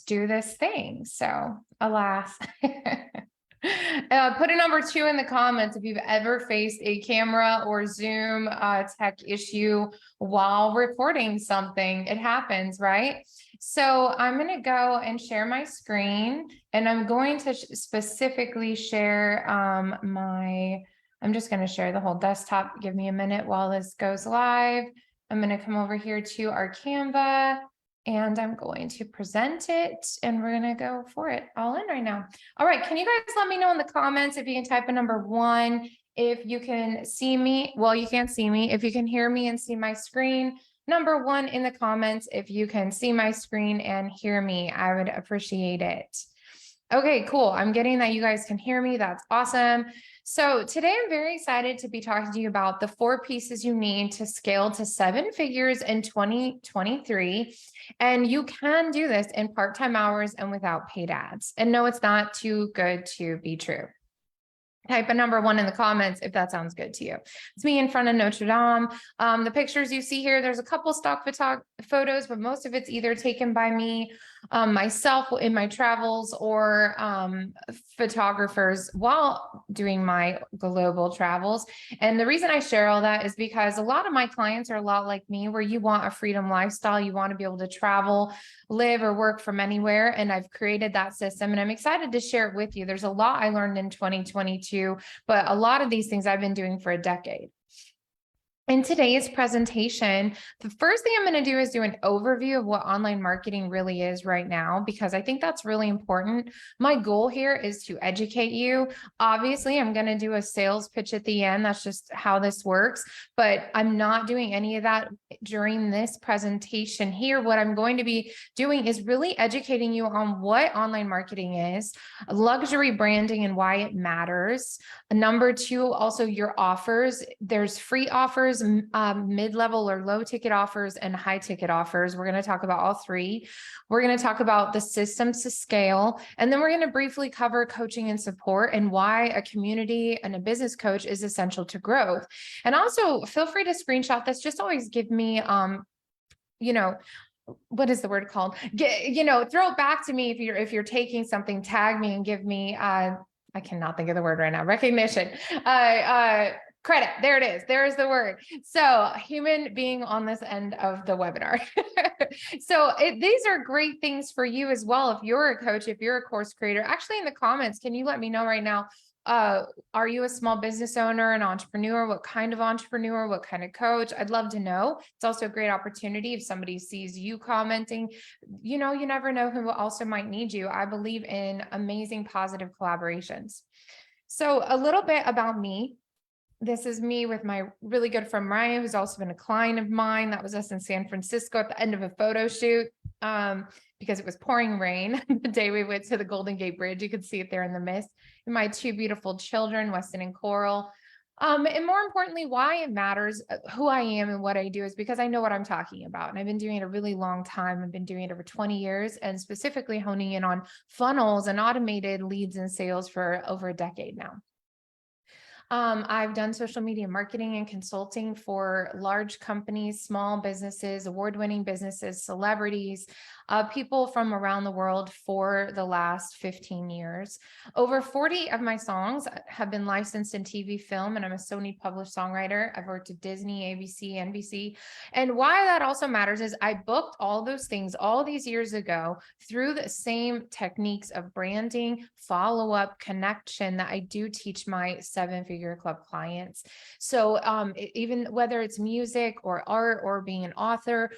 do this thing. So alas. Put a number 2 in the comments if you've ever faced a camera or Zoom tech issue while recording something. It happens, right? So I'm going to go and share my screen, and I'm going to specifically share I'm just going to share the whole desktop. Give me a minute while this goes live. I'm going to come over here to our Canva, and I'm going to present it, and we're going to go for it all in right now. All right. Can you guys let me know in the comments if you can type a number 1, if you can see me? Well, you can't see me. If you can hear me and see my screen, number 1 in the comments. If you can see my screen and hear me, I would appreciate it. Okay, cool. I'm getting that you guys can hear me. That's awesome. So today I'm very excited to be talking to you about the 4 pieces you need to scale to 7 figures in 2023. And you can do this in part-time hours and without paid ads. And no, it's not too good to be true. Type a number 1 in the comments if that sounds good to you. It's me in front of Notre Dame. The pictures you see here, there's a couple stock photos, but most of it's either taken by me, myself in my travels, or photographers while doing my global travels. And the reason I share all that is because a lot of my clients are a lot like me, where you want a freedom lifestyle. You want to be able to travel, live, or work from anywhere. And I've created that system, and I'm excited to share it with you. There's a lot I learned in 2022. But a lot of these things I've been doing for a decade. In today's presentation, the first thing I'm going to do is do an overview of what online marketing really is right now, because I think that's really important. My goal here is to educate you. Obviously, I'm going to do a sales pitch at the end. That's just how this works, but I'm not doing any of that during this presentation here. What I'm going to be doing is really educating you on what online marketing is, luxury branding and why it matters. Number 2, also your offers. There's free offers, mid-level or low ticket offers, and high ticket offers. We're going to talk about all 3. We're going to talk about the systems to scale, and then we're going to briefly cover coaching and support and why a community and a business coach is essential to growth. And also feel free to screenshot this. Just always give me, what is the word called? Throw it back to me if you're taking something, tag me and give me, I cannot think of the word right now. Recognition, credit. There it is. There's the word. So human being on this end of the webinar. So these are great things for you as well. If you're a coach, if you're a course creator, actually in the comments, can you let me know right now? Are you a small business owner, an entrepreneur? What kind of entrepreneur? What kind of coach? I'd love to know. It's also a great opportunity if somebody sees you commenting. You never know who also might need you. I believe in amazing, positive collaborations. So a little bit about me. This is me with my really good friend Ryan, who's also been a client of mine. That was us in San Francisco at the end of a photo shoot, because it was pouring rain the day we went to the Golden Gate Bridge. You could see it there in the mist. And my 2 beautiful children, Weston and Coral. And more importantly, why it matters who I am and what I do is because I know what I'm talking about. And I've been doing it a really long time. I've been doing it over 20 years, and specifically honing in on funnels and automated leads and sales for over a decade now. I've done social media marketing and consulting for large companies, small businesses, award-winning businesses, celebrities, people from around the world for the last 15 years. Over 40 of my songs have been licensed in TV, film, and I'm a Sony published songwriter. I've worked at Disney, ABC, NBC. And why that also matters is I booked all those things all these years ago through the same techniques of branding, follow-up, connection that I do teach my 7-figure club clients. So even whether it's music or art or being an author,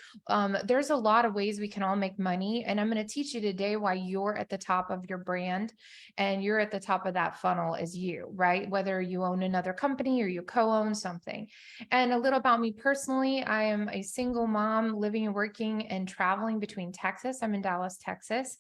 there's a lot of ways we can all make money. And I'm going to teach you today why you're at the top of your brand and you're at the top of that funnel as you, right? Whether you own another company or you co-own something. And a little about me personally, I am a single mom living and working and traveling between Texas. I'm in Dallas, Texas.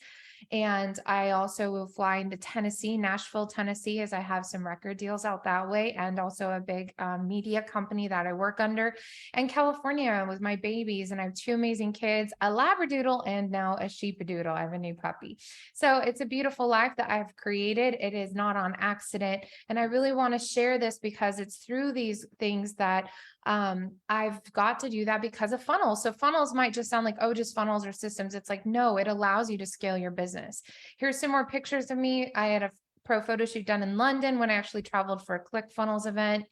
And I also will fly into Tennessee, Nashville, Tennessee, as I have some record deals out that that way, and also a big media company that I work under. And California with my babies, and I have two amazing kids, a Labradoodle and now a Sheepadoodle. I have a new puppy. So it's a beautiful life that I've created. It is not on accident. And I really want to share this because it's through these things that I've got to do that because of funnels. So funnels might just sound like, oh, just funnels or systems. It's like, no, it allows you to scale your business. Here's some more pictures of me. I had a pro photo shoot done in London when I actually traveled for a ClickFunnels event,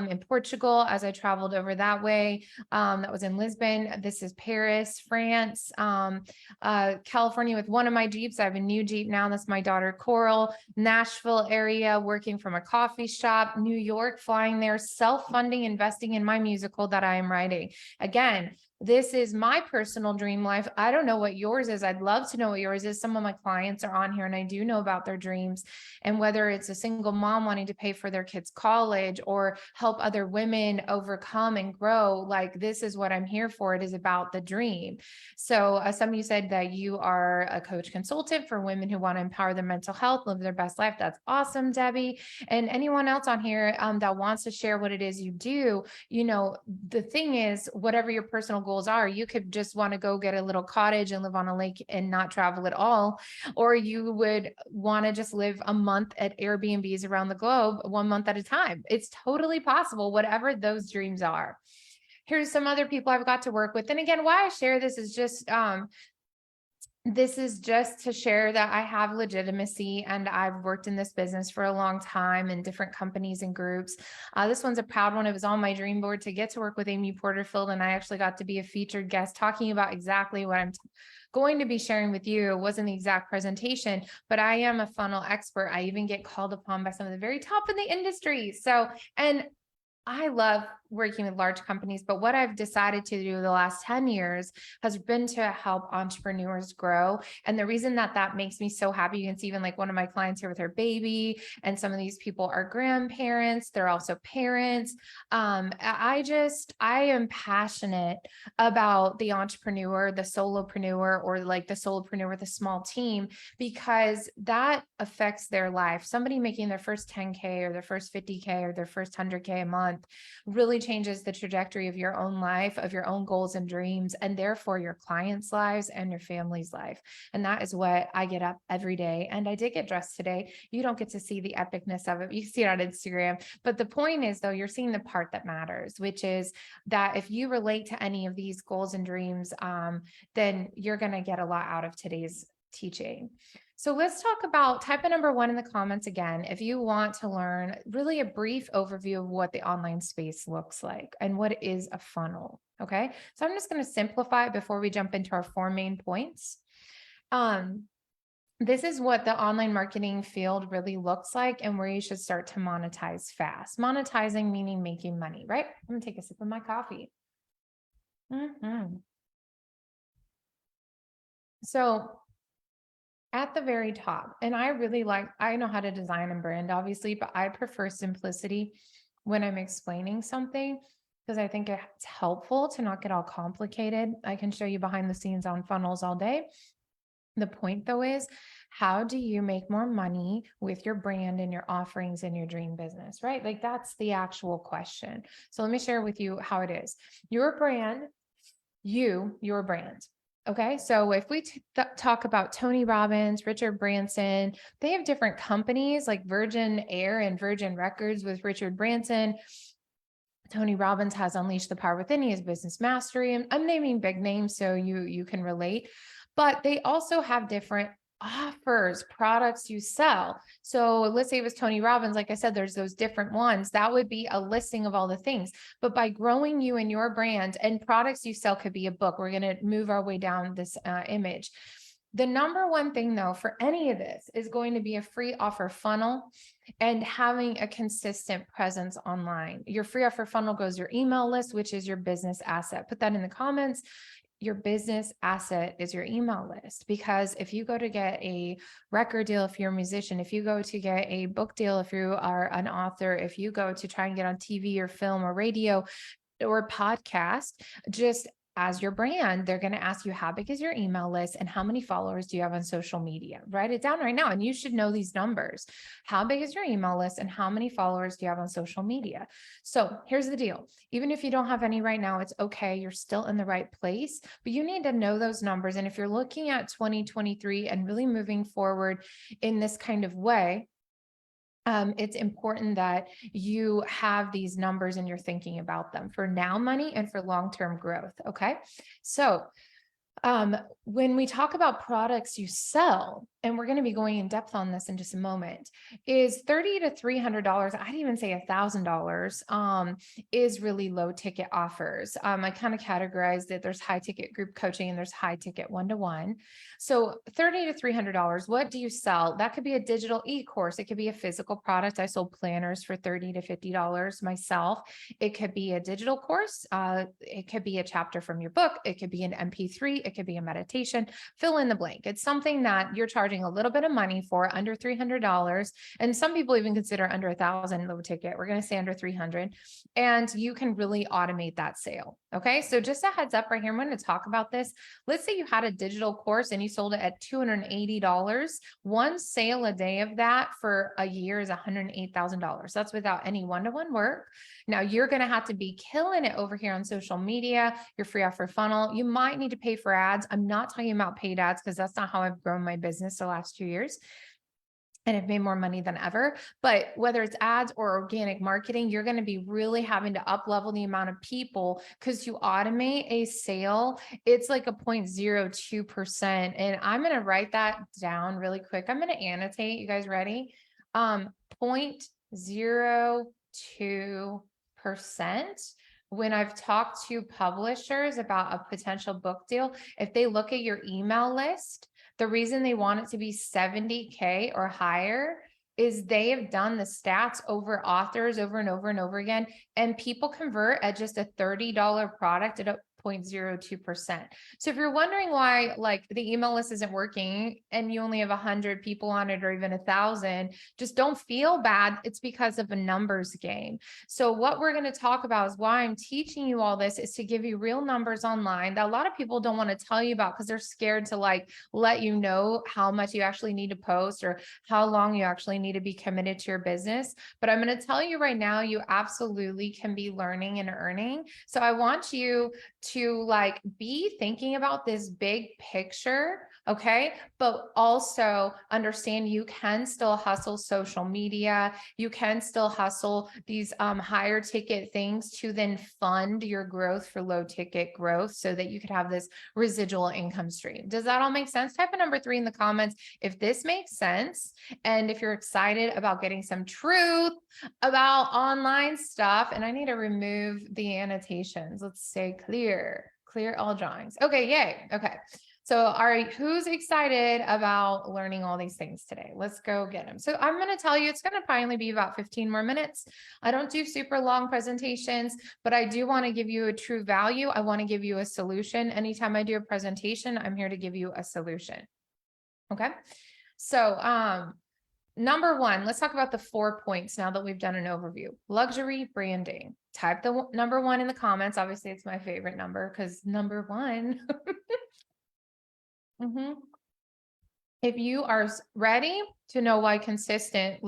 in Portugal as I traveled over that way. That was in Lisbon. This is Paris, France, California with one of my Jeeps. I have a new Jeep now. That's my daughter, Coral. Nashville area, working from a coffee shop. New York, flying there, self-funding, investing in my musical that I am writing. Again, this is my personal dream life. I don't know what yours is. I'd love to know what yours is. Some of my clients are on here and I do know about their dreams, and whether it's a single mom wanting to pay for their kids' college or help other women overcome and grow, like this is what I'm here for. It is about the dream. So some of you said that you are a coach consultant for women who want to empower their mental health, live their best life. That's awesome, Debbie. And anyone else on here that wants to share what it is you do, the thing is, whatever your personal goals are, you could just want to go get a little cottage and live on a lake and not travel at all. Or you would want to just live a month at Airbnbs around the globe, 1 month at a time. It's totally possible, whatever those dreams are. Here's some other people I've got to work with. And again, why I share this is just to share that I have legitimacy and I've worked in this business for a long time in different companies and groups. This one's a proud one. It was on my dream board to get to work with Amy Porterfield, and I actually got to be a featured guest talking about exactly what I'm going to be sharing with you. It wasn't the exact presentation, but I am a funnel expert. I even get called upon by some of the very top in the industry. And I love working with large companies, but what I've decided to do the last 10 years has been to help entrepreneurs grow. And the reason that that makes me so happy, you can see even like one of my clients here with her baby, and some of these people are grandparents. They're also parents. I am passionate about the entrepreneur, the solopreneur, or like the solopreneur with a small team, because that affects their life. Somebody making their first 10K or their first 50K or their first 100K a month really changes the trajectory of your own life, of your own goals and dreams, and therefore your clients' lives and your family's life. And that is what I get up every day. And I did get dressed today. You don't get to see the epicness of it. You see it on Instagram. But the point is, though, you're seeing the part that matters, which is that if you relate to any of these goals and dreams, then you're going to get a lot out of today's teaching. So let's talk about, type a number 1 in the comments again, if you want to learn really a brief overview of what the online space looks like and what is a funnel. Okay. So I'm just going to simplify it before we jump into our 4 main points. This is what the online marketing field really looks like and where you should start to monetize fast. Monetizing meaning making money, right? I'm going to take a sip of my coffee. So at the very top, and I know how to design and brand, obviously, but I prefer simplicity when I'm explaining something because I think it's helpful to not get all complicated. I can show you behind the scenes on funnels all day. The point, though, is how do you make more money with your brand and your offerings in your dream business, right? Like that's the actual question. So let me share with you how it is. Your brand, your brand. Okay, so if we talk about Tony Robbins, Richard Branson, they have different companies like Virgin Air and Virgin Records with Richard Branson. Tony Robbins has Unleash the Power Within. He has Business Mastery. And I'm naming big names so you can relate. But they also have different offers, products you sell. So let's say it was Tony Robbins. Like I said, there's those different ones. That would be a listing of all the things. But by growing you and your brand, and products you sell could be a book. We're going to move our way down this image. The number one thing, though, for any of this is going to be a free offer funnel and having a consistent presence online. Your free offer funnel goes your email list, which is your business asset. Put that in the comments. Your business asset is your email list, because if you go to get a record deal, if you're a musician, if you go to get a book deal, if you are an author, if you go to try and get on TV or film or radio or podcast, just as your brand, they're going to ask you, how big is your email list and how many followers do you have on social media? Write it down right now. And you should know these numbers. How big is your email list and how many followers do you have on social media? So here's the deal. Even if you don't have any right now, it's okay. You're still in the right place, but you need to know those numbers. And if you're looking at 2023 and really moving forward in this kind of way, it's important that you have these numbers and you're thinking about them for now money and for long-term growth. Okay. So when we talk about products you sell, and we're going to be going in depth on this in just a moment, is $30 to $300. I'd even say $1,000 is really low ticket offers. I kind of categorized it. There's high ticket group coaching and there's high ticket one-to-one. So $30 to $300. What do you sell? That could be a digital e-course. It could be a physical product. I sold planners for $30 to $50 myself. It could be a digital course. It could be a chapter from your book. It could be an MP3. It could be a meditation. Fill in the blank. It's something that you're charging a little bit of money for, under $300. And some people even consider under $1,000 low ticket. We're going to say under 300, and you can really automate that sale. Okay. So just a heads up right here. I'm going to talk about this. Let's say you had a digital course and you sold it at $280. One sale a day of that for a year is $108,000. That's without any one-to-one work. Now you're going to have to be killing it over here on social media, your free offer funnel. You might need to pay for ads. I'm not talking about paid ads because that's not how I've grown my business the last 2 years. And have made more money than ever. But whether it's ads or organic marketing, you're going to be really having to up level the amount of people, because to automate a sale, it's like a 0.02%. And I'm going to write that down really quick. I'm going to annotate. You guys ready? 0.02%. When I've talked to publishers about a potential book deal, if they look at your email list, the reason they want it to be 70K or higher is they have done the stats over authors over and over and over again, and people convert at just a $30 product at a 0.02%. So if you're wondering why like the email list isn't working and you only have 100 people on it or even 1,000, just don't feel bad. It's because of a numbers game. So what we're going to talk about is why I'm teaching you all this is to give you real numbers online that a lot of people don't want to tell you about because they're scared to like let you know how much you actually need to post or how long you actually need to be committed to your business. But I'm going to tell you right now, you absolutely can be learning and earning. So I want you to like be thinking about this big picture, okay? But also understand you can still hustle social media. You can still hustle these higher ticket things to then fund your growth for low ticket growth so that you could have this residual income stream. Does that all make sense? Type a number 3 in the comments if this makes sense. And if you're excited about getting some truth about online stuff, and I need to remove the annotations. Let's say clear all drawings. Okay. Yay. Okay. So, all right, who's excited about learning all these things today? Let's go get them. So I'm going to tell you, it's going to finally be about 15 more minutes. I don't do super long presentations, but I do want to give you a true value. I want to give you a solution. Anytime I do a presentation, I'm here to give you a solution. Okay. So, number 1, let's talk about the 4 points now that we've done an overview. Luxury branding. Type the number 1 in the comments. Obviously, it's my favorite number because number 1. If you are ready to know why consistent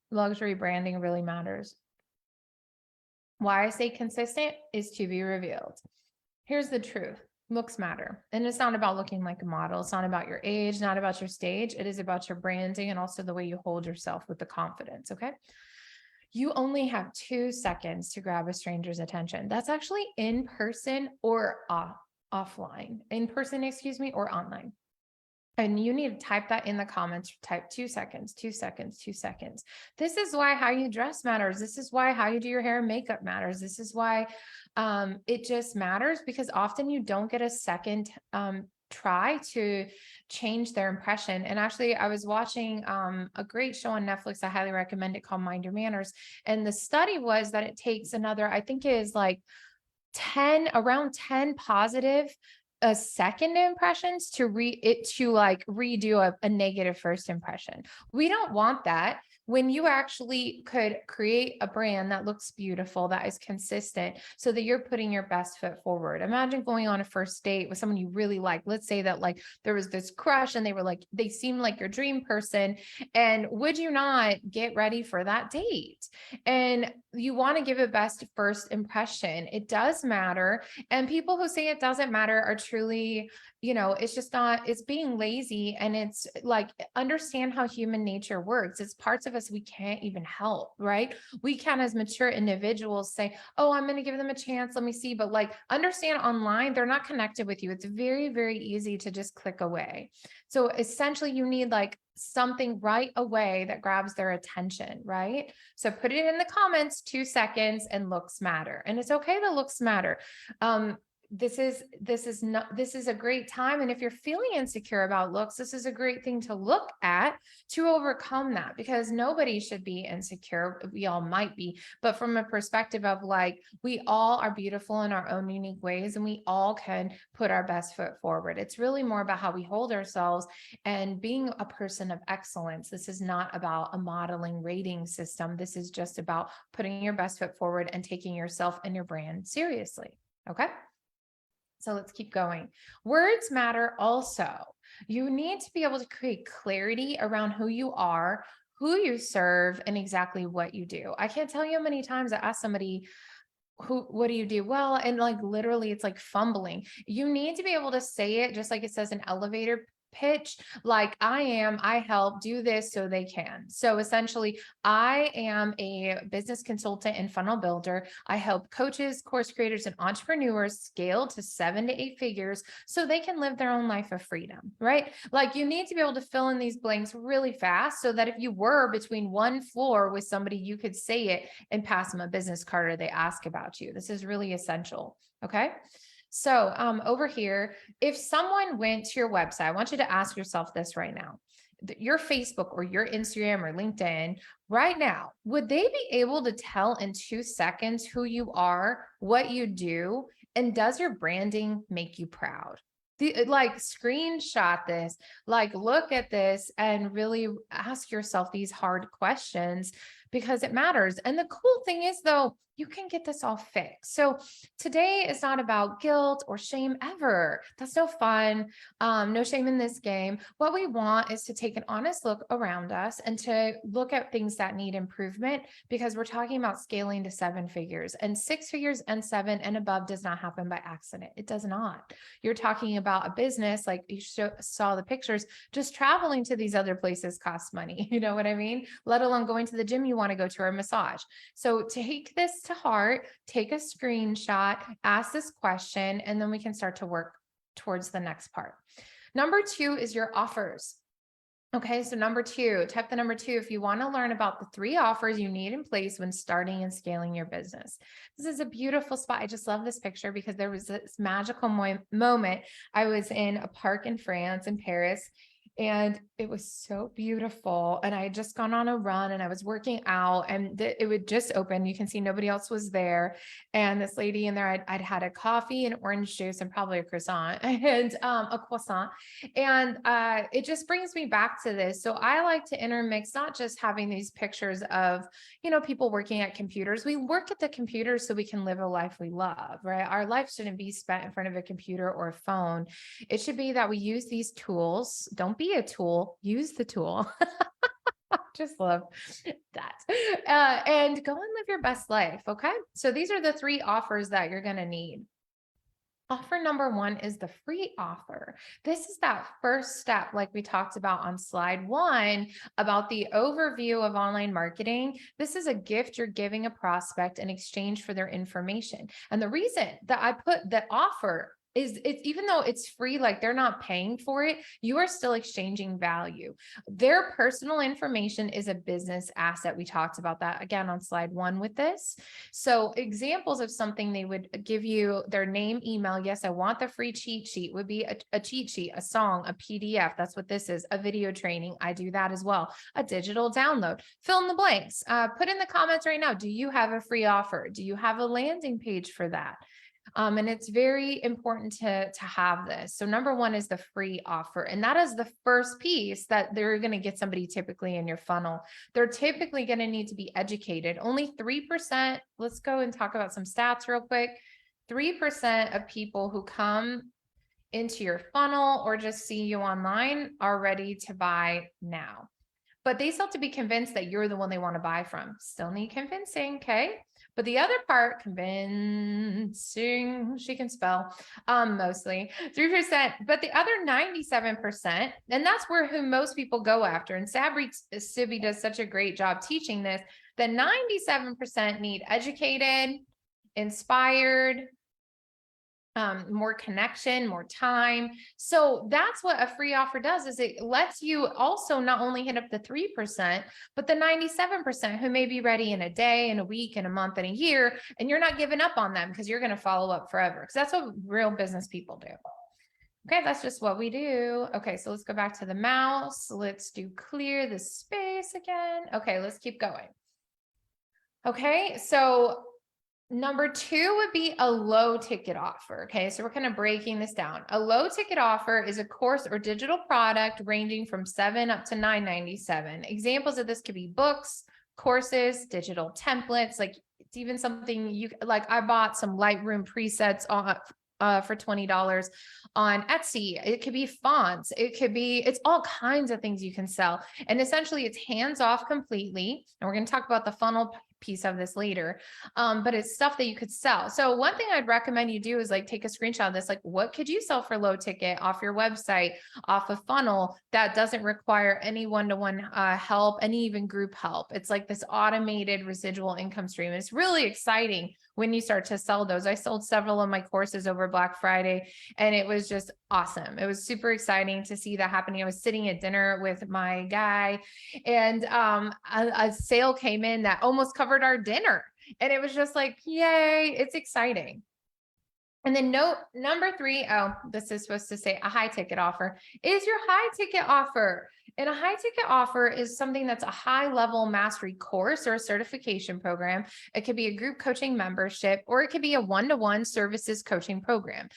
luxury branding really matters. Why I say consistent is to be revealed. Here's the truth. Looks matter. And it's not about looking like a model. It's not about your age, not about your stage. It is about your branding and also the way you hold yourself with the confidence. Okay. You only have 2 seconds to grab a stranger's attention. That's actually in person or offline. In person, excuse me, or online. And you need to type that in the comments. Type 2 seconds, 2 seconds, 2 seconds. This is why how you dress matters. This is why how you do your hair and makeup matters. This is why it just matters, because often you don't get a second try to change their impression. And actually, I was watching a great show on Netflix. I highly recommend it, called Mind Your Manners. And the study was that it takes another, I think it is like around 10 positive second impressions to redo a negative first impression. We don't want that. when you actually could create a brand that looks beautiful, that is consistent, so that you're putting your best foot forward. Imagine going on a first date with someone you really like. Let's say that like there was this crush and they seemed like your dream person. And would you not get ready for that date? And you want to give a best first impression. It does matter. And people who say it doesn't matter are truly, it's just not, it's being lazy. And it's like, understand how human nature works. It's parts of us we can't even help, right? We can, as mature individuals, say, oh, I'm going to give them a chance. Let me see. But like, understand online, they're not connected with you. It's very, very easy to just click away. So essentially, you need like something right away that grabs their attention, right? So put it in the comments, 2 seconds, and looks matter. And it's okay that looks matter. This is a great time. And if you're feeling insecure about looks, this is a great thing to look at to overcome that, because nobody should be insecure. We all might be, but from a perspective of like, we all are beautiful in our own unique ways, and we all can put our best foot forward. It's really more about how we hold ourselves and being a person of excellence. This is not about a modeling rating system. This is just about putting your best foot forward and taking yourself and your brand seriously. Okay. So let's keep going. Words matter also. You need to be able to create clarity around who you are, who you serve, and exactly what you do. I can't tell you how many times I ask somebody, what do you do? Well, and like literally it's like fumbling. You need to be able to say it just like it says an elevator pitch, like I help do this so they can. So essentially, I am a business consultant and funnel builder. I help coaches, course creators, and entrepreneurs scale to 7 to 8 figures so they can live their own life of freedom, right? Like you need to be able to fill in these blanks really fast so that if you were between one floor with somebody, you could say it and pass them a business card or they ask about you. This is really essential. Okay. So over here, if someone went to your website, I want you to ask yourself this right now. Your Facebook or your Instagram or LinkedIn right now, would they be able to tell in 2 seconds who you are, what you do, and does your branding make you proud? Like screenshot this, like look at this and really ask yourself these hard questions because it matters. And the cool thing is though, you can get this all fixed. So today is not about guilt or shame ever. That's no fun. No shame in this game. What we want is to take an honest look around us and to look at things that need improvement, because we're talking about scaling to 7 figures, and 6 figures and 7 and above does not happen by accident. It does not. You're talking about a business, like you saw the pictures, just traveling to these other places costs money. You know what I mean? Let alone going to the gym you want to go to, or a massage. So take this to heart, take a screenshot, ask this question, and then we can start to work towards the next part. Number 2 is your offers. Okay, so number 2, type the number 2 if you want to learn about the 3 offers you need in place when starting and scaling your business. This is a beautiful spot. I just love this picture because there was this magical moment. I was in a park in France, in Paris, and it was so beautiful. And I had just gone on a run and I was working out, and it would just open. You can see nobody else was there. And this lady in there, I'd had a coffee and orange juice and probably a croissant and a croissant. And it just brings me back to this. So I like to intermix, not just having these pictures of, people working at computers. We work at the computer so we can live a life we love, right? Our life shouldn't be spent in front of a computer or a phone. It should be that we use these tools. Don't be a tool, use the tool. Just love that. And go and live your best life. Okay. So these are the 3 offers that you're going to need. Offer number 1 is the free offer. This is that first step, like we talked about on slide 1 about the overview of online marketing. This is a gift you're giving a prospect in exchange for their information. And the reason that I put the offer is it's, even though it's free, like they're not paying for it, you are still exchanging value. Their personal information is a business asset. We talked about that again on slide 1 with this. So examples of something they would give you: their name, email. Yes, I want the free cheat sheet would be a cheat sheet, a song, a PDF. That's what this is. A video training. I do that as well. A digital download. Fill in the blanks. Put in the comments right now. Do you have a free offer? Do you have a landing page for that? And it's very important to have this. So number one is the free offer. And that is the first piece that they're going to get somebody typically in your funnel. They're typically going to need to be educated. Only 3%. Let's go and talk about some stats real quick. 3% of people who come into your funnel or just see you online are ready to buy now. But they still have to be convinced that you're the one they want to buy from. Still need convincing, okay? But the other part, convincing, she can spell, mostly 3%, but the other 97%, and that's who most people go after. And Sibby does such a great job teaching this. The 97% need educated, inspired, more connection, more time. So that's what a free offer does, is it lets you also not only hit up the 3%, but the 97% who may be ready in a day, in a week, in a month, in a year, and you're not giving up on them because you're going to follow up forever. Because that's what real business people do. Okay, that's just what we do. Okay, so let's go back to the mouse. Let's do clear the space again. Okay, let's keep going. Okay, so number two would be a low ticket offer. Okay, so we're kind of breaking this down. A low ticket offer is a course or digital product ranging from $7 up to $9.97. Examples of this could be books, courses, digital templates. Like it's even something like I bought some Lightroom presets for $20 on Etsy. It could be fonts. It's all kinds of things you can sell. And essentially it's hands off completely. And we're going to talk about the funnel piece of this later. But it's stuff that you could sell. So one thing I'd recommend you do is like take a screenshot of this. Like what could you sell for low ticket off your website, off a funnel that doesn't require any one-to-one help, any even group help? It's like this automated residual income stream. It's really exciting when you start to sell those. I sold several of my courses over Black Friday and it was just awesome. It was super exciting to see that happening. I was sitting at dinner with my guy and a sale came in that almost covered our dinner. And it was just like, yay, it's exciting. And then number three, this is supposed to say a high ticket offer, is your high ticket offer. And a high ticket offer is something that's a high level mastery course or a certification program. It could be a group coaching membership, or it could be a one-to-one services coaching program.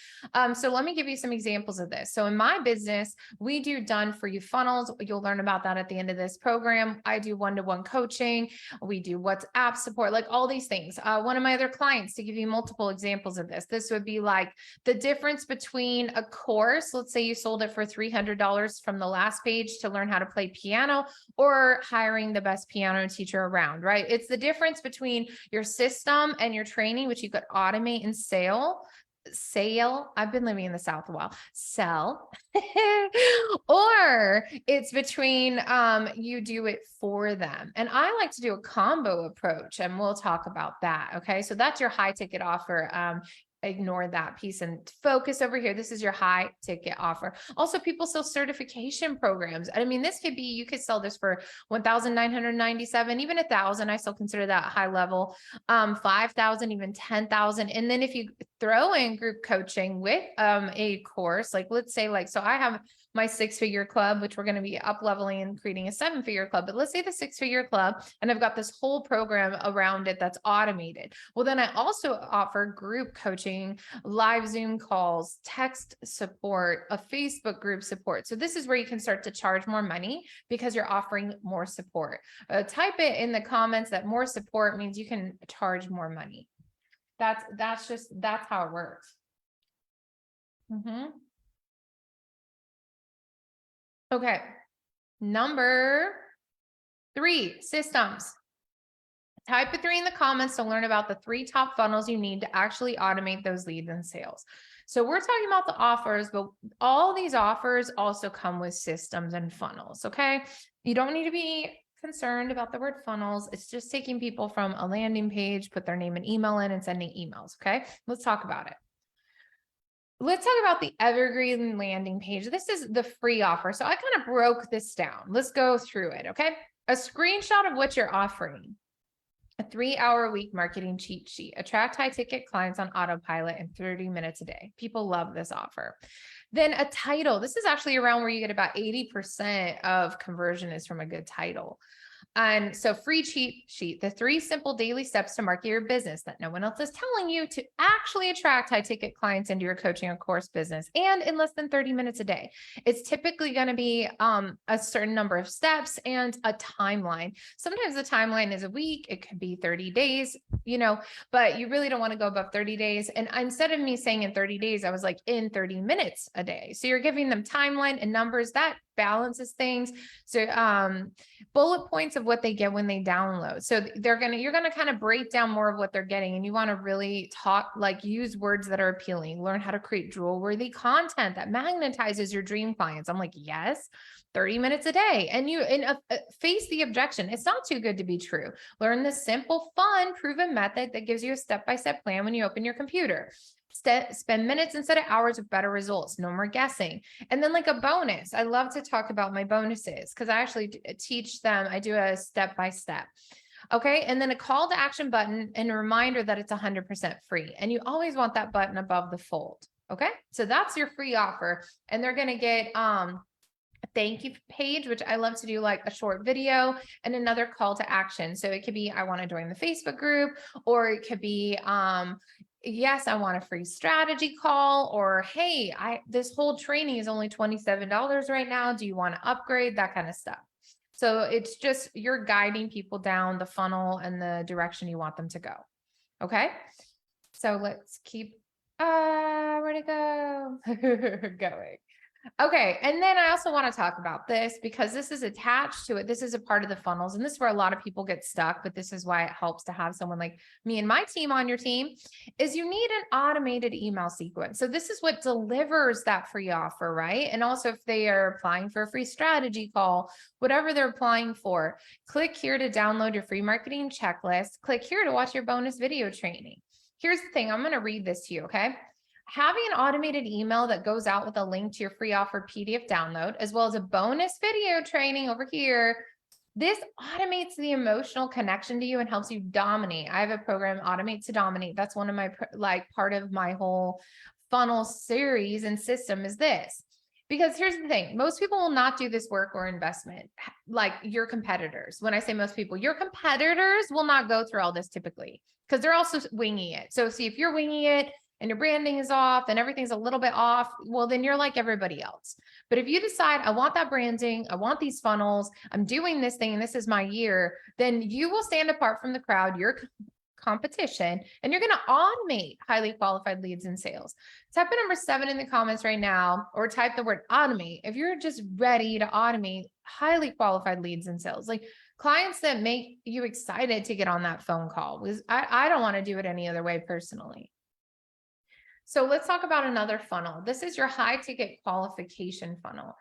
So let me give you some examples of this. So in my business, we do done for you funnels. You'll learn about that at the end of this program. I do one-to-one coaching. We do WhatsApp support, like all these things. One of my other clients, to give you multiple examples of this would be like the difference between a course. Let's say you sold it for $300 from the last page to learn how to play piano, or hiring the best piano teacher around, right? It's the difference between your system and your training, which you could automate and sell. I've been living in the South a while. Sell. Or it's between you do it for them. And I like to do a combo approach, and we'll talk about that. Okay. So that's your high ticket offer. Ignore that piece and focus over here. This is your high ticket offer. Also, people sell certification programs. I mean, this could be, you could sell this for $1,997, even $1,000. I still consider that high level. 5,000, even 10,000. And then if you throw in group coaching with a course, like let's say so I have my 6-figure club, which we're going to be up leveling and creating a 7-figure club, but let's say the 6-figure club, and I've got this whole program around it that's automated. Well, then I also offer group coaching, live Zoom calls, text support, a Facebook group support. So this is where you can start to charge more money because you're offering more support. Type it in the comments that more support means you can charge more money. That's how it works. Okay. Number 3, systems. Type a 3 in the comments to learn about the 3 top funnels you need to actually automate those leads and sales. So we're talking about the offers, but all these offers also come with systems and funnels. Okay. You don't need to be concerned about the word funnels. It's just taking people from a landing page, put their name and email in, and sending emails. Okay. Let's talk about it. Let's talk about the evergreen landing page. This is the free offer. So I kind of broke this down. Let's go through it. Okay. A screenshot of what you're offering. A 3-hour-a-week marketing cheat sheet. Attract high-ticket clients on autopilot in 30 minutes a day. People love this offer. Then a title. This is actually around where you get about 80% of conversion is from a good title. And so free cheat sheet, the 3 simple daily steps to market your business that no one else is telling you to actually attract high ticket clients into your coaching or course business, and in less than 30 minutes a day. It's typically going to be a certain number of steps and a timeline. Sometimes the timeline is a week, it could be 30 days, but you really don't want to go above 30 days. And instead of me saying in 30 days, I was like in 30 minutes a day. So you're giving them timeline and numbers that balances things. So bullet points of what they get when they download. So you're going to kind of break down more of what they're getting, and you want to really use words that are appealing, learn how to create drool worthy content that magnetizes your dream clients. I'm like, yes, 30 minutes a day. And face the objection. It's not too good to be true. Learn the simple, fun, proven method that gives you a step-by-step plan when you open your computer. Spend minutes instead of hours with better results. No more guessing. And then like a bonus, I love to talk about my bonuses because I actually teach them. I do a step-by-step. Okay. And then a call to action button and a reminder that it's 100% free. And you always want that button above the fold. Okay. So that's your free offer. And they're going to get, a thank you page, which I love to do like a short video and another call to action. So it could be, I want to join the Facebook group, or it could be, yes, I want a free strategy call, or, hey, this whole training is only $27 right now. Do you want to upgrade? That kind of stuff. So it's just, you're guiding people down the funnel and the direction you want them to go. Okay. So let's keep, where'd it go? Going. Okay. And then I also want to talk about this because this is attached to it. This is a part of the funnels. And this is where a lot of people get stuck, but this is why it helps to have someone like me and my team on your team, is you need an automated email sequence. So this is what delivers that free offer, right? And also if they are applying for a free strategy call, whatever they're applying for, click here to download your free marketing checklist. Click here to watch your bonus video training. Here's the thing. I'm going to read this to you. Okay. Having an automated email that goes out with a link to your free offer PDF download, as well as a bonus video training over here, this automates the emotional connection to you and helps you dominate. I have a program, Automate to Dominate. That's one of my, part of my whole funnel series and system is this. Because here's the thing, most people will not do this work or investment like your competitors. When I say most people, your competitors will not go through all this typically because they're also winging it. So see, if you're winging it, and your branding is off and everything's a little bit off, well, then you're like everybody else. But if you decide, I want that branding, I want these funnels, I'm doing this thing, and this is my year, then you will stand apart from the crowd, your competition, and you're going to automate highly qualified leads and sales. Type in number 7 in the comments right now, or type the word automate if you're just ready to automate highly qualified leads and sales. Like clients that make you excited to get on that phone call. Because I don't want to do it any other way personally. So let's talk about another funnel. This is your high ticket qualification funnel.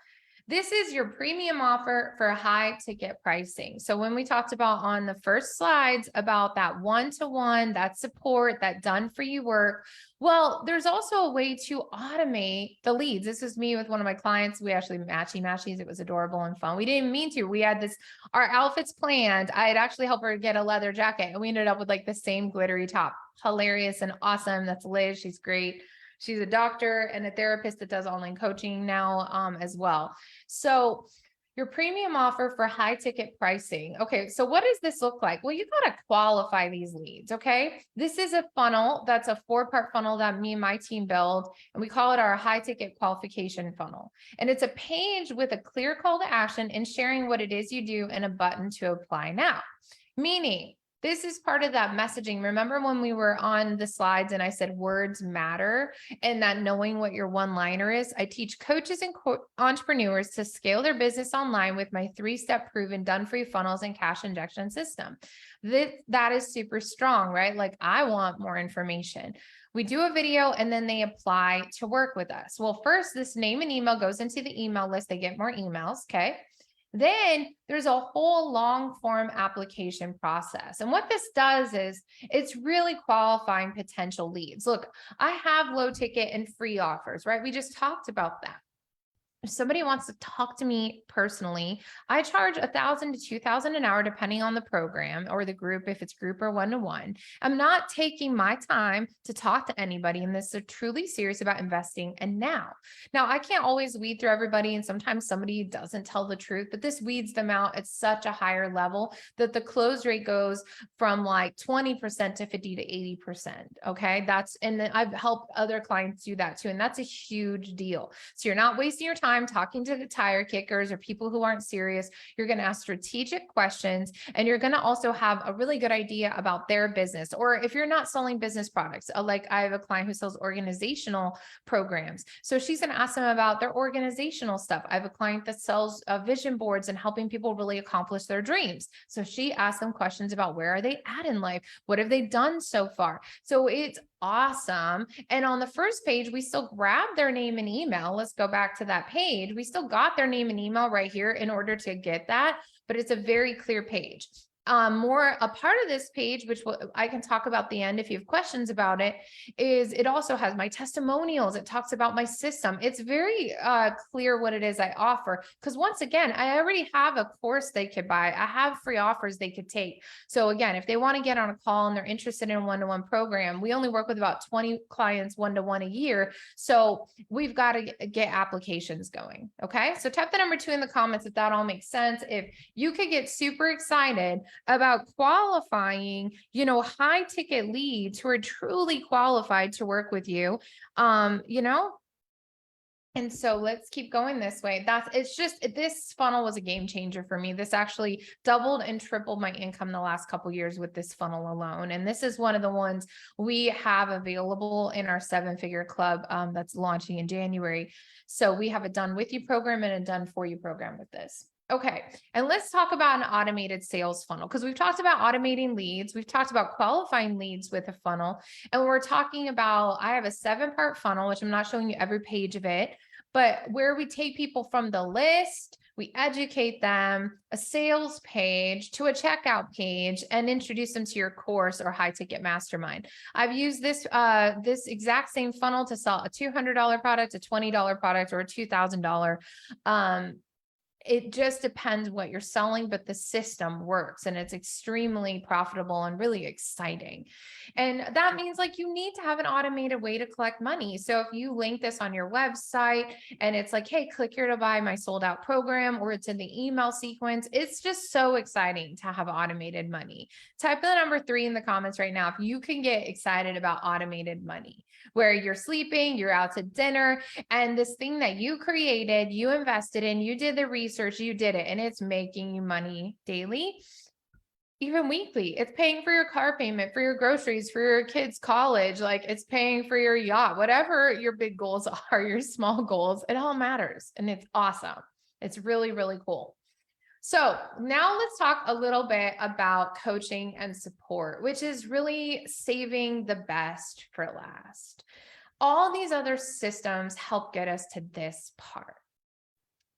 This is your premium offer for high ticket pricing. So when we talked about on the first slides about that one-to-one, that support, that done for you work, well, there's also a way to automate the leads. This is me with one of my clients. We actually matchy-matchies. It was adorable and fun. We didn't mean to. We had our outfits planned. I had actually helped her get a leather jacket, and we ended up with like the same glittery top. Hilarious and awesome. That's Liz. She's great. She's a doctor and a therapist that does online coaching now as well. So your premium offer for high ticket pricing. Okay, so what does this look like? Well, you got to qualify these leads, okay? This is a funnel. That's a 4-part funnel that me and my team build, and we call it our high ticket qualification funnel. And it's a page with a clear call to action and sharing what it is you do and a button to apply now. Meaning, this is part of that messaging. Remember when we were on the slides and I said words matter and that knowing what your one-liner is? I teach coaches and entrepreneurs to scale their business online with my 3-step proven done-for-you funnels and cash injection system. That is super strong, right? Like I want more information. We do a video and then they apply to work with us. Well, first this name and email goes into the email list. They get more emails, okay? Then there's a whole long form application process. And what this does is it's really qualifying potential leads. Look, I have low ticket and free offers, right? We just talked about that. if somebody wants to talk to me personally, I charge 1,000 to 2,000 an hour, depending on the program or the group, if it's group or one-to-one. I'm not taking my time to talk to anybody, and this is truly serious about investing. And now I can't always weed through everybody, and sometimes somebody doesn't tell the truth, but this weeds them out at such a higher level that the close rate goes from like 20% to 50 to 80%. Okay. And then I've helped other clients do that too. And that's a huge deal. So you're not wasting your time talking to the tire kickers or people who aren't serious. You're going to ask strategic questions, and you're going to also have a really good idea about their business. Or if you're not selling business products, like I have a client who sells organizational programs. So she's going to ask them about their organizational stuff. I have a client that sells vision boards and helping people really accomplish their dreams. So she asks them questions about where are they at in life? What have they done so far? So it's awesome. And on the first page, we still grab their name and email. Let's go back to that page. We still got their name and email right here in order to get that, but it's a very clear page. More a part of this page, which I can talk about the end if you have questions about it, is it also has my testimonials. It talks about my system. It's very clear what it is I offer. Because once again, I already have a course they could buy. I have free offers they could take. So again, if they want to get on a call and they're interested in a one-to-one program, we only work with about 20 clients one-to-one a year. So we've got to get applications going. Okay. So type the number 2 in the comments if that all makes sense. If you could get super excited about qualifying, high ticket leads who are truly qualified to work with you, and so let's keep going this way. This funnel was a game changer for me. This actually doubled and tripled my income the last couple of years with this funnel alone. And this is one of the ones we have available in our 7-figure club that's launching in January. So we have a done with you program and a done for you program with this. Okay. And let's talk about an automated sales funnel, because we've talked about automating leads. We've talked about qualifying leads with a funnel. And we're talking about, I have a 7-part funnel, which I'm not showing you every page of it, but where we take people from the list, we educate them, a sales page to a checkout page, and introduce them to your course or high ticket mastermind. I've used this exact same funnel to sell a $200 product, a $20 product, or a $2,000. It just depends what you're selling, but the system works and it's extremely profitable and really exciting. And that means like you need to have an automated way to collect money. So if you link this on your website and it's like, hey, click here to buy my sold out program, or it's in the email sequence, it's just so exciting to have automated money. Type the number 3 in the comments right now if you can get excited about automated money, where you're sleeping, you're out to dinner, and this thing that you created, you invested in, you did the research, you did it, and it's making you money daily, even weekly. It's paying for your car payment, for your groceries, for your kids' college. Like it's paying for your yacht, whatever your big goals are, your small goals, it all matters. And it's awesome. It's really, really cool. So now let's talk a little bit about coaching and support, which is really saving the best for last. All these other systems help get us to this part.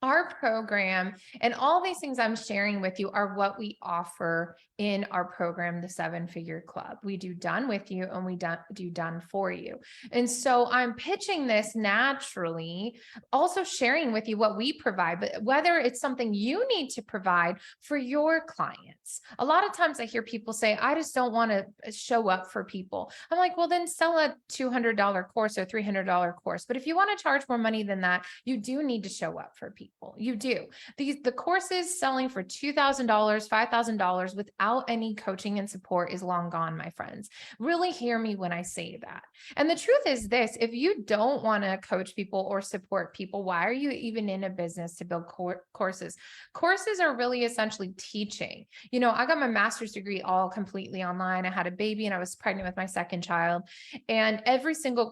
Our program and all these things I'm sharing with you are what we offer in our program, the 7-figure club. We do done with you and we do done for you. And so I'm pitching this naturally, also sharing with you what we provide, but whether it's something you need to provide for your clients. A lot of times I hear people say, I just don't want to show up for people. I'm like, well, then sell a $200 course or $300 course. But if you want to charge more money than that, you do need to show up for people. You do. The courses selling for $2,000, $5,000 without any coaching and support is long gone, my friends. Really hear me when I say that. And the truth is this, if you don't want to coach people or support people, why are you even in a business to build courses? Courses are really essentially teaching. I got my master's degree all completely online. I had a baby and I was pregnant with my second child. And every single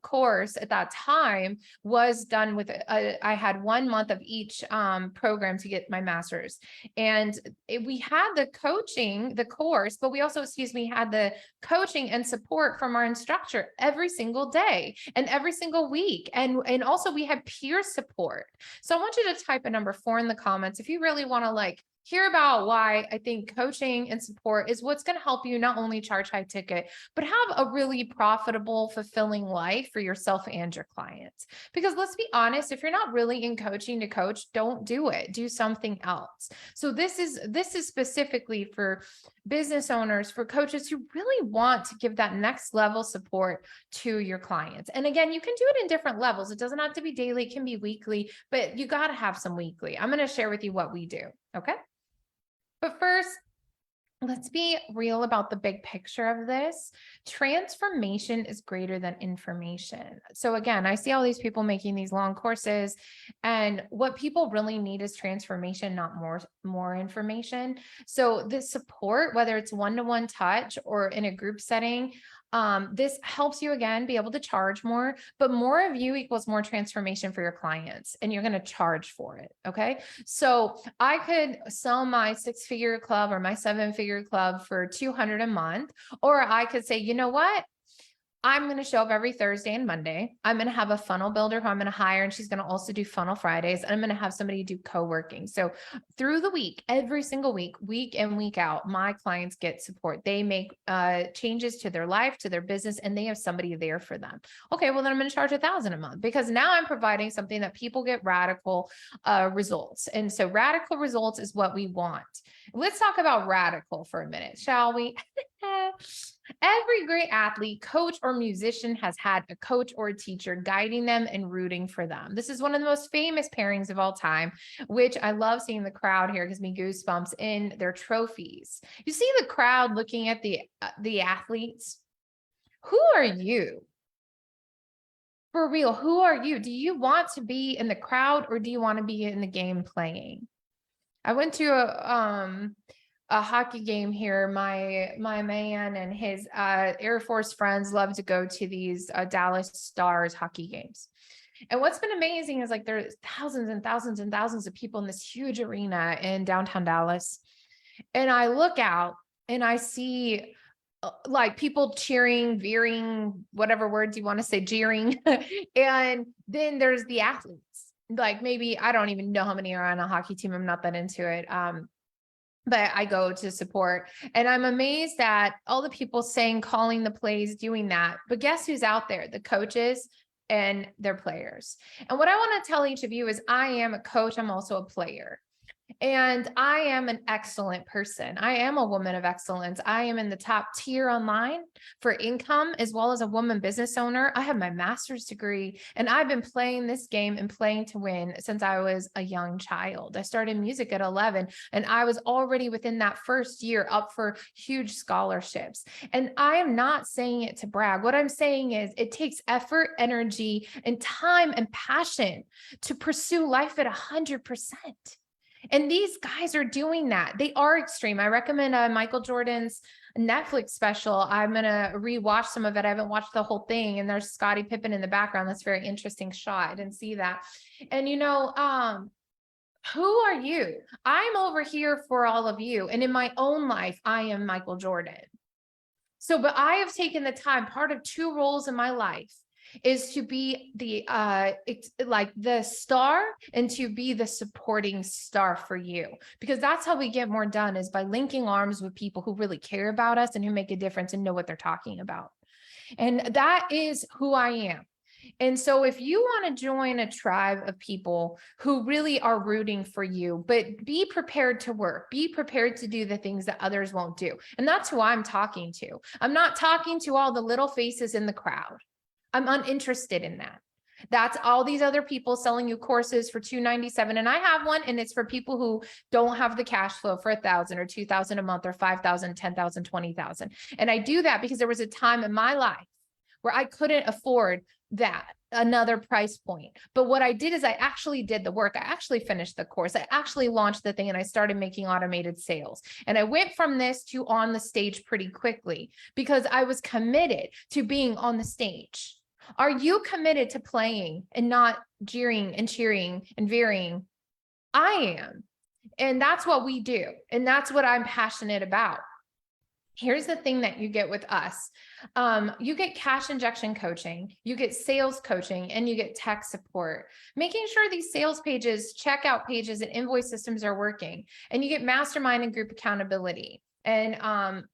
course at that time was done with, I had 1 month of each program to get my master's. And we had the coaching, the course, but we also, had the coaching and support from our instructor every single day and every single week. And also we had peer support. So I want you to type a number 4 in the comments if you really want to hear about why I think coaching and support is what's going to help you not only charge high ticket, but have a really profitable, fulfilling life for yourself and your clients. Because let's be honest, if you're not really in coaching to coach, don't do it. Do something else. So this is specifically for business owners, for coaches who really want to give that next level support to your clients. And again, you can do it in different levels. It doesn't have to be daily, it can be weekly, but you got to have some weekly. I'm going to share with you what we do. Okay. But first, let's be real about the big picture of this. Transformation is greater than information. So again, I see all these people making these long courses, and what people really need is transformation, not more information. So this support, whether it's one-to-one touch or in a group setting, this helps you again be able to charge more, but more of you equals more transformation for your clients, and you're going to charge for it. Okay. So I could sell my 6-figure club or my 7-figure club for $200 a month, or I could say, you know what? I'm going to show up every Thursday and Monday. I'm going to have a funnel builder who I'm going to hire, and she's going to also do funnel Fridays. And I'm going to have somebody do co-working. So through the week, every single week, week in, week out, my clients get support. They make changes to their life, to their business, and they have somebody there for them. Okay, well, then I'm going to charge $1,000 a month, because now I'm providing something that people get radical results. And so radical results is what we want. Let's talk about radical for a minute, shall we? Every great athlete, coach, or musician has had a coach or a teacher guiding them and rooting for them. This is one of the most famous pairings of all time, which I love seeing the crowd here. It gives me goosebumps in their trophies. You see the crowd looking at the athletes. Who are you? For real, who are you? Do you want to be in the crowd, or do you want to be in the game playing? I went to a hockey game here. My man and his Air Force friends love to go to these Dallas Stars hockey games. And what's been amazing is like there's thousands and thousands and thousands of people in this huge arena in downtown Dallas. And I look out and I see like people cheering, veering, whatever words you want to say, jeering. And then there's the athletes. Like maybe, I don't even know how many are on a hockey team. I'm not that into it. But I go to support, and I'm amazed at all the people saying, calling the plays, doing that. But guess who's out there? The coaches and their players. And what I want to tell each of you is I am a coach. I'm also a player. And I am an excellent person. I am a woman of excellence. I am in the top tier online for income, as well as a woman business owner. I have my master's degree, and I've been playing this game and playing to win since I was a young child. I started music at 11, and I was already within that first year up for huge scholarships. And I am not saying it to brag. What I'm saying is it takes effort, energy, and time and passion to pursue life at 100%. And these guys are doing that. They are extreme. I recommend Michael Jordan's Netflix special. I'm going to rewatch some of it. I haven't watched the whole thing. And there's Scottie Pippen in the background. That's a very interesting shot. I didn't see that. And who are you? I'm over here for all of you. And in my own life, I am Michael Jordan. So, but I have taken the time, part of 2 roles in my life is to be the star and to be the supporting star for you, because that's how we get more done, is by linking arms with people who really care about us and who make a difference and know what they're talking about. And that is who I am. And so if you want to join a tribe of people who really are rooting for you, but be prepared to work, be prepared to do the things that others won't do. And that's who I'm talking to. I'm not talking to all the little faces in the crowd. I'm uninterested in that. That's all these other people selling you courses for $297. And I have one, and it's for people who don't have the cash flow for $1,000 or $2,000 a month or $5,000, $10,000, $20,000. And I do that because there was a time in my life where I couldn't afford that another price point. But what I did is I actually did the work. I actually finished the course. I actually launched the thing, and I started making automated sales. And I went from this to on the stage pretty quickly because I was committed to being on the stage. Are you committed to playing and not jeering and cheering and veering? I am. And that's what we do. And that's what I'm passionate about. Here's the thing that you get with us. You get cash injection coaching, you get sales coaching, and you get tech support, making sure these sales pages, checkout pages, and invoice systems are working. And you get mastermind and group accountability. And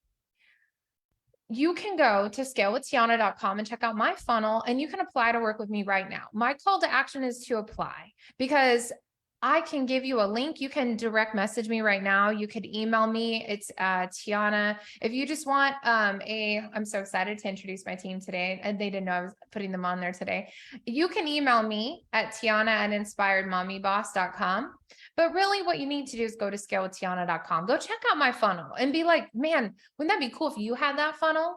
you can go to scalewithtiana.com and check out my funnel, and you can apply to work with me right now. My call to action is to apply, because I can give you a link. You can direct message me right now. You could email me. It's Tiana. If you just want I'm so excited to introduce my team today, and they didn't know I was putting them on there today. You can email me at tiana@inspiredmommyboss.com. But really what you need to do is go to scalewithtiana.com. Go check out my funnel and be like, man, wouldn't that be cool if you had that funnel?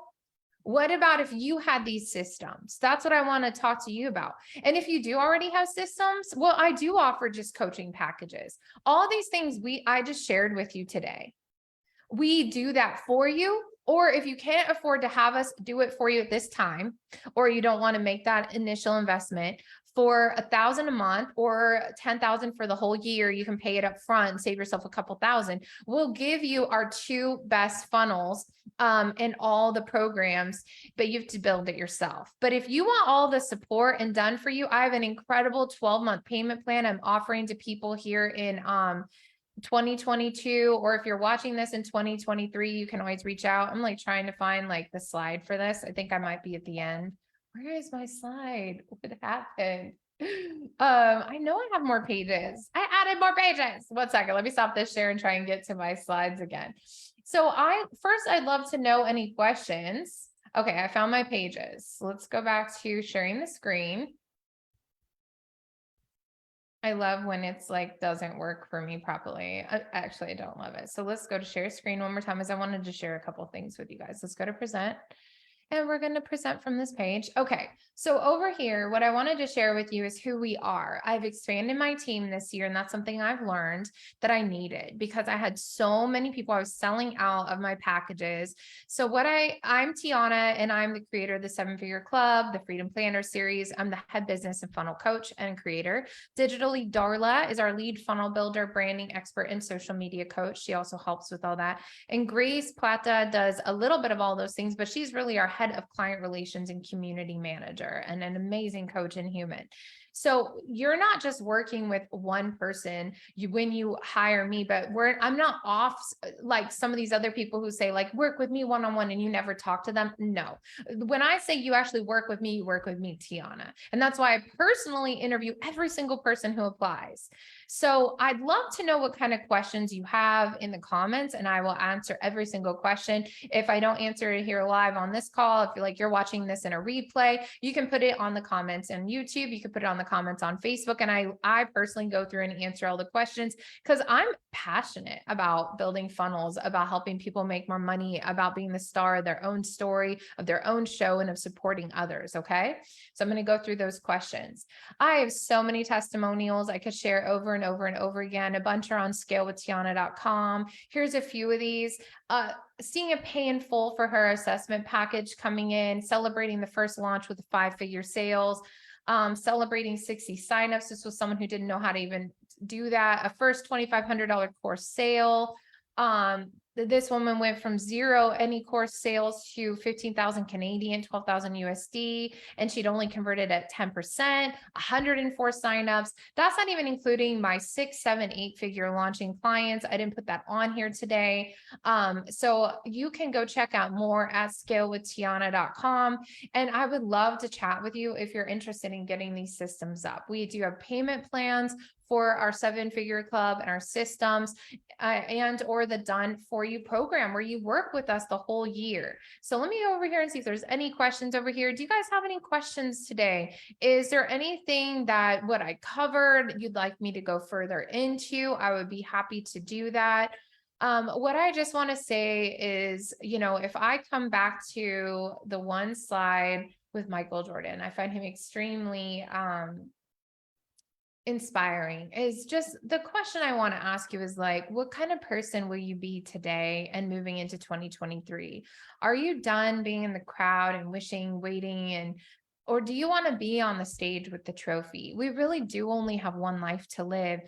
What about if you had these systems? That's what I want to talk to you about. And if you do already have systems, well, I do offer just coaching packages. All these things I just shared with you today. We do that for you. Or if you can't afford to have us do it for you at this time, or you don't want to make that initial investment, for $1,000 a month or $10,000 for the whole year, you can pay it up front and save yourself a couple thousand. We'll give you our 2 best funnels in all the programs, but you have to build it yourself. But if you want all the support and done for you, I have an incredible 12-month payment plan I'm offering to people here in 2022, or if you're watching this in 2023, you can always reach out. I'm like trying to find like the slide for this. I think I might be at the end. Where is my slide? What happened? I know I have more pages. I added more pages. 1 second. Let me stop this share and try and get to my slides again. So I'd love to know any questions. Okay, I found my pages. Let's go back to sharing the screen. I love when it's like, doesn't work for me properly. Actually, I don't love it. So let's go to share screen one more time, as I wanted to share a couple things with you guys. Let's go to present. And we're going to present from this page. Okay, so over here, what I wanted to share with you is who we are. I've expanded my team this year, and that's something I've learned that I needed, because I had so many people. I was selling out of my packages. So I'm Tiana, and I'm the creator of the 7-Figure Club, the Freedom Planner series. I'm the head business and funnel coach and creator. Digitally, Darla is our lead funnel builder, branding expert, and social media coach. She also helps with all that. And Grace Plata does a little bit of all those things, but she's really our head of client relations and community manager, and an amazing coach and human. So you're not just working with one person when you hire me, but I'm not off like some of these other people who say like, work with me one-on-one and you never talk to them. No, when I say you actually work with me, you work with me, Tiana. And that's why I personally interview every single person who applies. So I'd love to know what kind of questions you have in the comments, and I will answer every single question. If I don't answer it here live on this call, if you're watching this in a replay, you can put it on the comments on YouTube. You can put it on the comments on Facebook. And I personally go through and answer all the questions, because I'm passionate about building funnels, about helping people make more money, about being the star of their own story, of their own show, and of supporting others. Okay. So I'm going to go through those questions. I have so many testimonials I could share over and over and over again. A bunch are on scalewithtiana.com. Here's a few of these. Seeing a pay in full for her assessment package coming in, celebrating the first launch with 5-figure sales, celebrating 60 signups. This was someone who didn't know how to even do that. A first $2,500 course sale. This woman went from 0 any course sales to 15,000 Canadian, 12,000 USD, and she'd only converted at 10%, 104 signups. That's not even including my 6, 7, 8-figure launching clients. I didn't put that on here today. So you can go check out more at scalewithtiana.com. And I would love to chat with you if you're interested in getting these systems up. We do have payment plans for our 7-Figure Club and our systems, and or the Done For You program, where you work with us the whole year. So let me go over here and see if there's any questions over here. Do you guys have any questions today? Is there anything that what I covered you'd like me to go further into? I would be happy to do that. What I just want to say is, if I come back to the one slide with Michael Jordan, I find him extremely inspiring. Is just the question I want to ask you is like, what kind of person will you be today and moving into 2023? Are you done being in the crowd and waiting, or do you want to be on the stage with the trophy? We really do only have one life to live.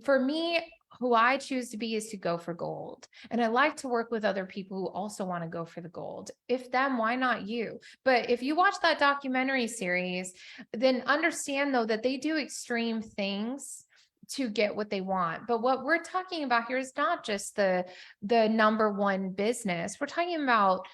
For me, who I choose to be is to go for gold. And I like to work with other people who also want to go for the gold. If them, why not you? But if you watch that documentary series, then understand though that they do extreme things to get what they want. But what we're talking about here is not just the number one business. We're talking about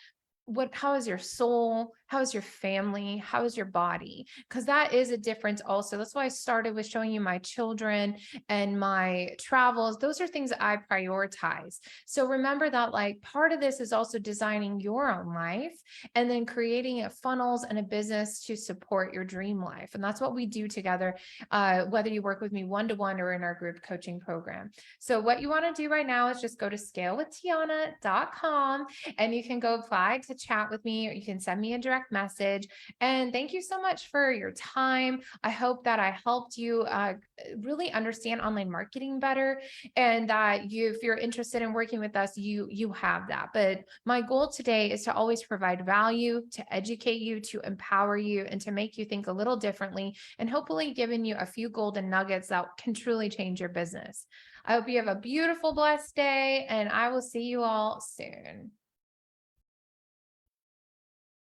how is your soul, how is your family, how is your body, because that is a difference also. That's why I started with showing you my children and my travels. Those are things that I prioritize. So remember that like part of this is also designing your own life and then creating funnels and a business to support your dream life. And that's what we do together, whether you work with me one-to-one or in our group coaching program. So what you want to do right now is just go to scalewithtiana.com and you can go apply to chat with me, or you can send me a direct message. And thank you so much for your time. I hope that I helped you really understand online marketing better, and that if you're interested in working with us, you have that. But my goal today is to always provide value, to educate you, to empower you, and to make you think a little differently, and hopefully giving you a few golden nuggets that can truly change your business. I hope you have a beautiful, blessed day, and I will see you all soon.